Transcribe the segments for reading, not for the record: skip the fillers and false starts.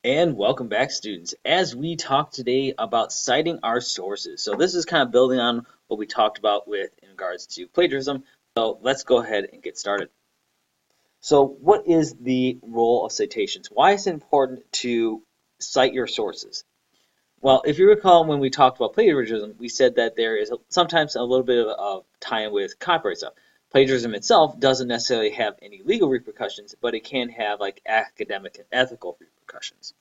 And welcome back, students, as we talk today about citing our sources. So this is kind of building on what we talked about in regards to plagiarism. So let's go ahead and get started. So what is the role of citations? Why is it important to cite your sources? Well, if you recall when we talked about plagiarism, we said that there is sometimes a little bit of tie-in with copyright stuff. Plagiarism itself doesn't necessarily have any legal repercussions, but it can have like academic and ethical repercussions.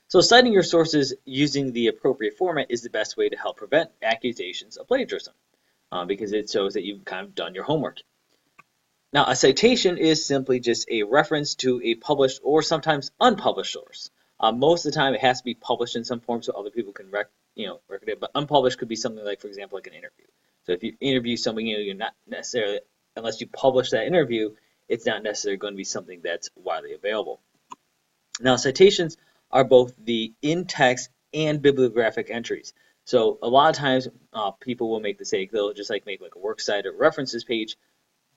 So citing your sources using the appropriate format is the best way to help prevent accusations of plagiarism because it shows that you've kind of done your homework. Now, a citation is simply just a reference to a published or sometimes unpublished source. Most of the time, it has to be published in some form so other people can record it. But unpublished could be something like, for example, like an interview. So if you interview someone, you're not necessarily, unless you publish that interview, it's not necessarily going to be something that's widely available. Now, citations are both the in-text and bibliographic entries. So a lot of times, people will make the mistake; they'll just make a works cited or references page,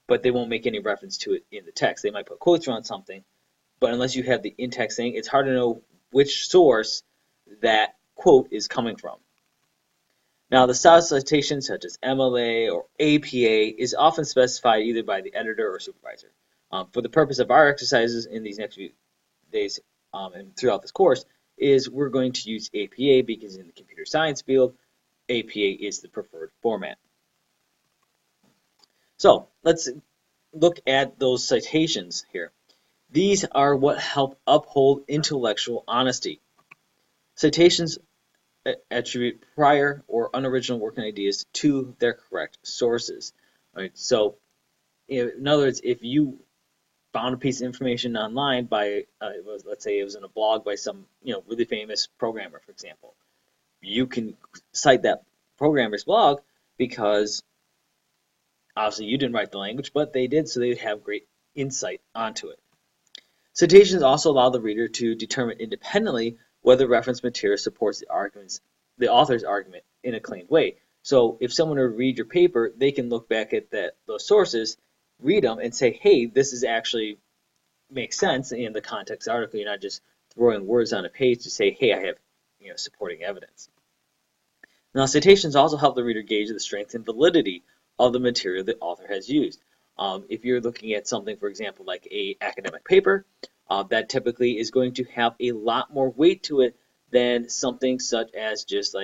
but they won't make any reference to it in the text. They might put quotes around something, but unless you have the in-text thing, it's hard to know which source that quote is coming from. Now, the style of citation, such as MLA or APA, is often specified either by the editor or supervisor. For the purpose of our exercises in these next few days and throughout this course, is we're going to use APA because in the computer science field, APA is the preferred format. So let's look at those citations here. These are what help uphold intellectual honesty. Citations attribute prior or unoriginal working ideas to their correct sources. Right? So, in other words, if you found a piece of information online by, let's say it was in a blog by some really famous programmer, for example, you can cite that programmer's blog because obviously you didn't write the language, but they did, so they would have great insight onto it. Citations also allow the reader to determine independently whether reference material supports the author's argument in a claimed way. So if someone were to read your paper, they can look back at those sources, read them, and say, hey, this is actually makes sense in the context of the article. You're not just throwing words on a page to say, hey, I have supporting evidence. Now, citations also help the reader gauge the strength and validity of the material the author has used. If you're looking at something, for example, like an academic paper, that typically is going to have a lot more weight to it than something such as just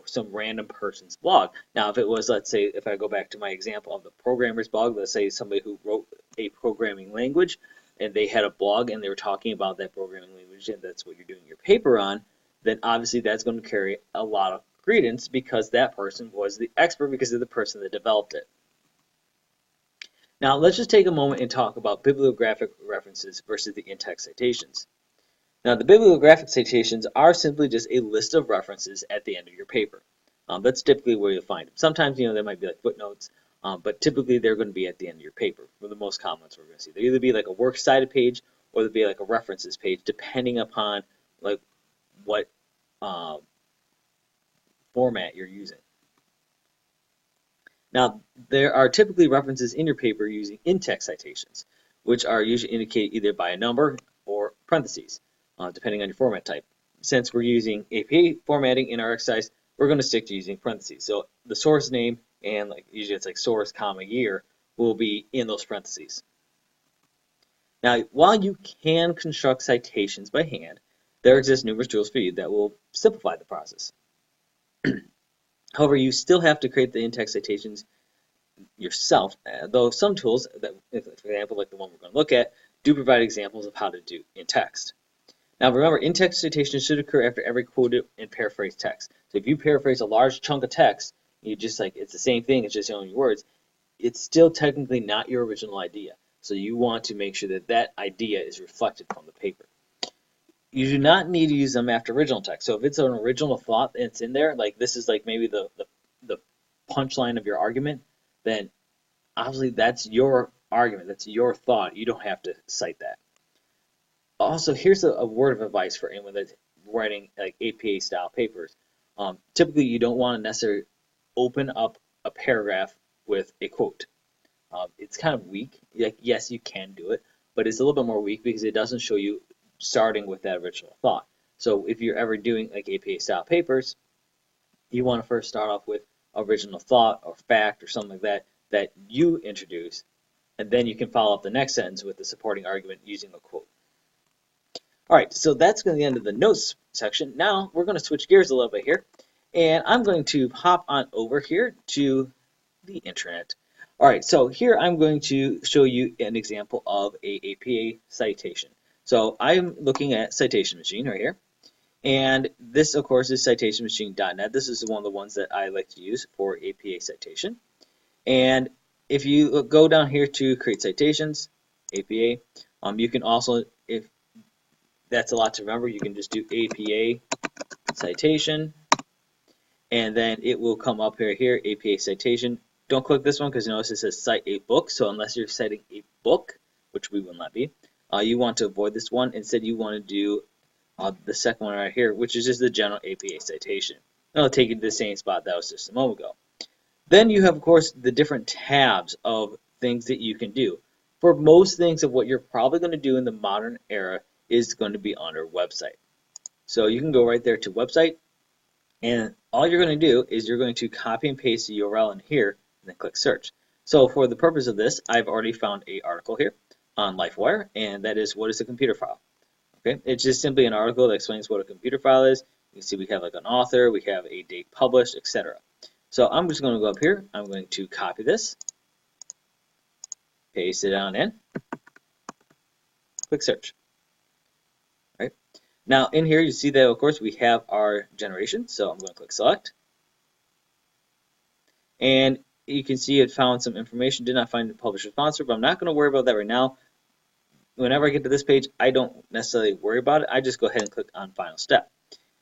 some random person's blog. Now, if it was, let's say, if I go back to my example of the programmer's blog, let's say somebody who wrote a programming language and they had a blog and they were talking about that programming language and that's what you're doing your paper on, then obviously that's going to carry a lot of credence because that person was the expert because of the person that developed it. Now, let's just take a moment and talk about bibliographic references versus the in-text citations. Now, the bibliographic citations are simply just a list of references at the end of your paper. That's typically where you'll find them. Sometimes, there might be like footnotes, but typically they're going to be at the end of your paper for the most common ones we're going to see. They'll either be like a works cited page or they'll be like a references page, depending upon like what format you're using. Now, there are typically references in your paper using in-text citations, which are usually indicated either by a number or parentheses, depending on your format type. Since we're using APA formatting in our exercise, we're going to stick to using parentheses. So the source name and usually it's like source, comma, year will be in those parentheses. Now, while you can construct citations by hand, there exist numerous tools for you that will simplify the process. However, you still have to create the in-text citations yourself, though some tools, for example, like the one we're going to look at, do provide examples of how to do in-text. Now remember, in-text citations should occur after every quoted and paraphrased text. So if you paraphrase a large chunk of text, you just it's the same thing, it's just your own words, it's still technically not your original idea. So you want to make sure that that idea is reflected from the paper. You do not need to use them after original text. So if it's an original thought that's in there, like this is like maybe the punchline of your argument, then obviously that's your argument, that's your thought. You don't have to cite that. Also, here's a word of advice for anyone that's writing like APA style papers. Typically, you don't want to necessarily open up a paragraph with a quote. It's kind of weak. Yes, you can do it, but it's a little bit more weak because it doesn't show you starting with that original thought. So if you're ever doing like APA style papers, you want to first start off with original thought or fact or something like that that you introduce, and then you can follow up the next sentence with the supporting argument using a quote. All right, so that's going to be the end of the notes section. Now we're going to switch gears a little bit here, and I'm going to hop on over here to the internet. All right, so here I'm going to show you an example of a APA citation. So I'm looking at Citation Machine right here, and this, of course, is citationmachine.net. This is one of the ones that I like to use for APA citation. And if you go down here to create citations, APA, you can also, if that's a lot to remember, you can just do APA citation, and then it will come up here, APA citation. Don't click this one because you notice it says cite a book. So unless you're citing a book, which we will not be, you want to avoid this one. Instead, you want to do the second one right here, which is just the general APA citation. It'll take you to the same spot that was just a moment ago. Then you have, of course, the different tabs of things that you can do. For most things of what you're probably going to do in the modern era is going to be under website. So you can go right there to website, and all you're going to do is you're going to copy and paste the URL in here and then click search. So for the purpose of this, I've already found an article here on LifeWire, and that is what is a computer file. Okay, it's just simply an article that explains what a computer file is. You can see we have like an author, we have a date published, etc. So I'm just going to go up here. I'm going to copy this, paste it on in, click search. Right. Now in here you see that of course we have our generation. So I'm going to click select, and you can see it found some information. Did not find the publisher sponsor, but I'm not going to worry about that right now. Whenever I get to this page, I don't necessarily worry about it. I just go ahead and click on final step.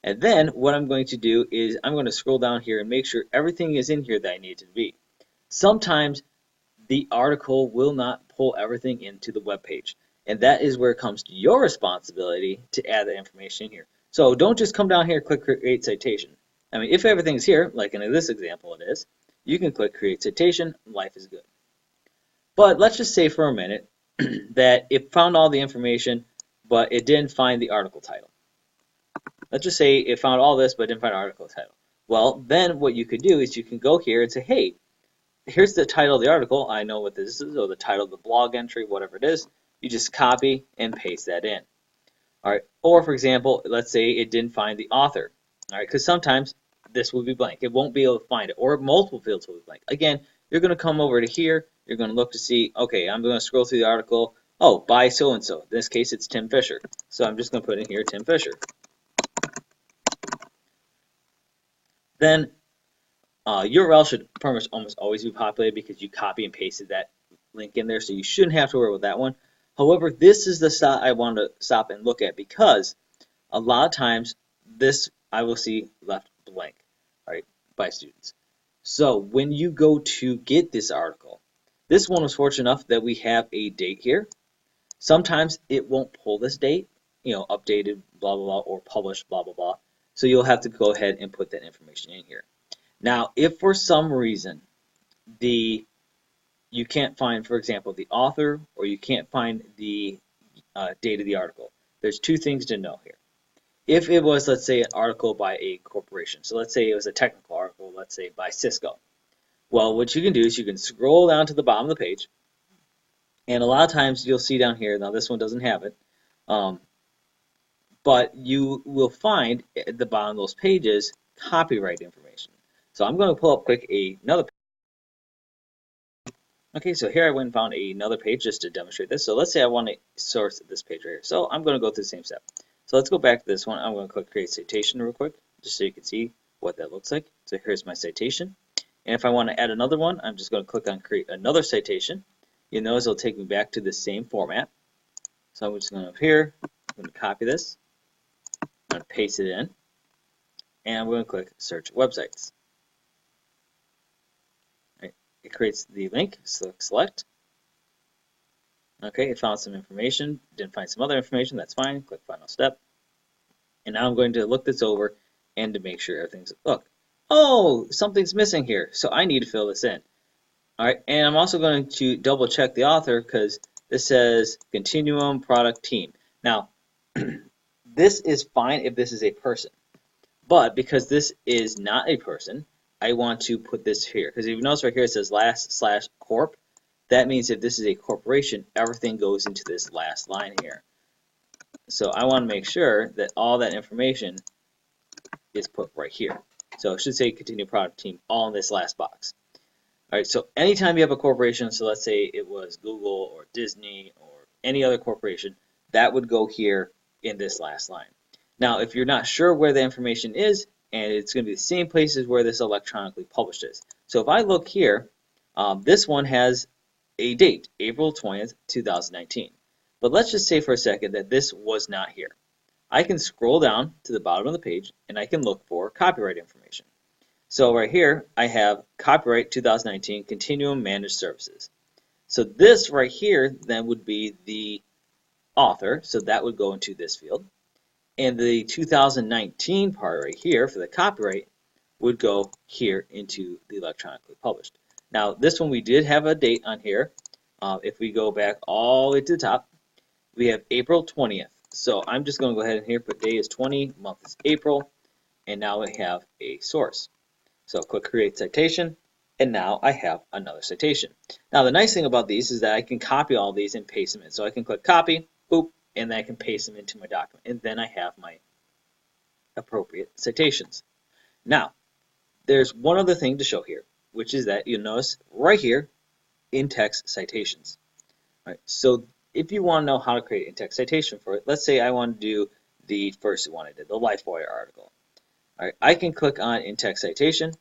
And then what I'm going to do is I'm going to scroll down here and make sure everything is in here that I need it to be. Sometimes the article will not pull everything into the web page, and that is where it comes to your responsibility to add the information in here. So don't just come down here and click create citation. I mean, if everything's here, like in this example it is, you can click create citation, life is good. But let's just say for a minute that it found all the information, but it didn't find the article title. Let's just say it found all this, but didn't find an article title. Well, then what you could do is you can go here and say, hey, here's the title of the article. I know what this is, or the title of the blog entry, whatever it is. You just copy and paste that in. All right. Or, for example, let's say it didn't find the author. All right, because sometimes this will be blank. It won't be able to find it, or multiple fields will be blank. Again, you're going to come over to here. You're going to look to see, okay, I'm going to scroll through the article. Oh, by so-and-so. In this case, it's Tim Fisher. So I'm just going to put in here Tim Fisher. Then URL should pretty much almost always be populated because you copy and pasted that link in there, so you shouldn't have to worry with that one. However, this is the stop I want to stop and look at because a lot of times this I will see left blank, right, by students. So when you go to get this article, this one was fortunate enough that we have a date here. Sometimes it won't pull this date, you know, updated, blah, blah, blah, or published, blah, blah, blah. So you'll have to go ahead and put that information in here. Now, if for some reason you can't find, for example, the author, or you can't find the date of the article, there's two things to know here. If it was, let's say, an article by a corporation, so let's say it was a technical article, let's say by Cisco. Well, what you can do is you can scroll down to the bottom of the page, and a lot of times you'll see down here, now this one doesn't have it, but you will find at the bottom of those pages copyright information. So I'm going to pull up quick another page. Okay, so here I went and found another page just to demonstrate this. So let's say I want to source this page right here. So I'm going to go through the same step. So let's go back to this one. I'm going to click create citation real quick just so you can see what that looks like. So here's my citation. And if I want to add another one, I'm just going to click on create another citation. You'll notice it'll take me back to the same format. So I'm just going to up here, I'm going to copy this, I'm going to paste it in, and I'm going to click search websites. Right. It creates the link, so select. Okay, it found some information, didn't find some other information, that's fine, click final step. And now I'm going to look this over and to make sure everything's, look, oh, something's missing here, so I need to fill this in. All right, and I'm also going to double check the author because this says Continuum Product Team. Now, This is fine if this is a person, but because this is not a person, I want to put this here. Because if you notice right here it says last/corp, that means if this is a corporation, everything goes into this last line here. So I want to make sure that all that information is put right here. So it should say continue product team all in this last box. All right, so anytime you have a corporation, so let's say it was Google or Disney or any other corporation, that would go here in this last line. Now, if you're not sure where the information is, and it's going to be the same places where this electronically published is. So if I look here, this one has a date, April 20th, 2019. But let's just say for a second that this was not here. I can scroll down to the bottom of the page, and I can look for copyright information. So right here, I have copyright 2019 Continuum Managed Services. So this right here then would be the author, so that would go into this field. And the 2019 part right here for the copyright would go here into the electronically published. Now this one we did have a date on here. If we go back all the way to the top, we have April 20th. So I'm just going to go ahead and here put day is 20, month is April, and now we have a source. So click Create Citation, and now I have another citation. Now the nice thing about these is that I can copy all these and paste them in. So I can click Copy, boop, and then I can paste them into my document, and then I have my appropriate citations. Now, there's one other thing to show here, which is that you'll notice right here, in-text citations. All right, so if you want to know how to create in-text citation for it, let's say I want to do the first one I did, the LifeWire article. All right, I can click on in-text citation,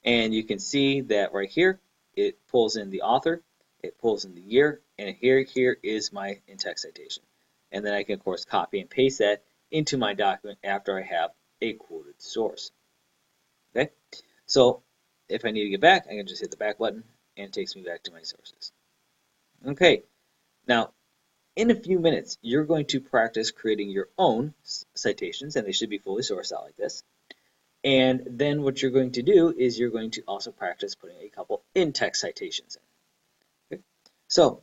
and you can see that right here, it pulls in the author, it pulls in the year, and here is my in-text citation. And then I can, of course, copy and paste that into my document after I have a quoted source. Okay, so if I need to get back, I can just hit the back button, and it takes me back to my sources. Okay, now in a few minutes, you're going to practice creating your own citations, and they should be fully sourced out like this. And then what you're going to do is you're going to also practice putting a couple in-text citations in. Okay? So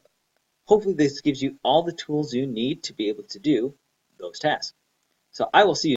hopefully this gives you all the tools you need to be able to do those tasks. So I will see you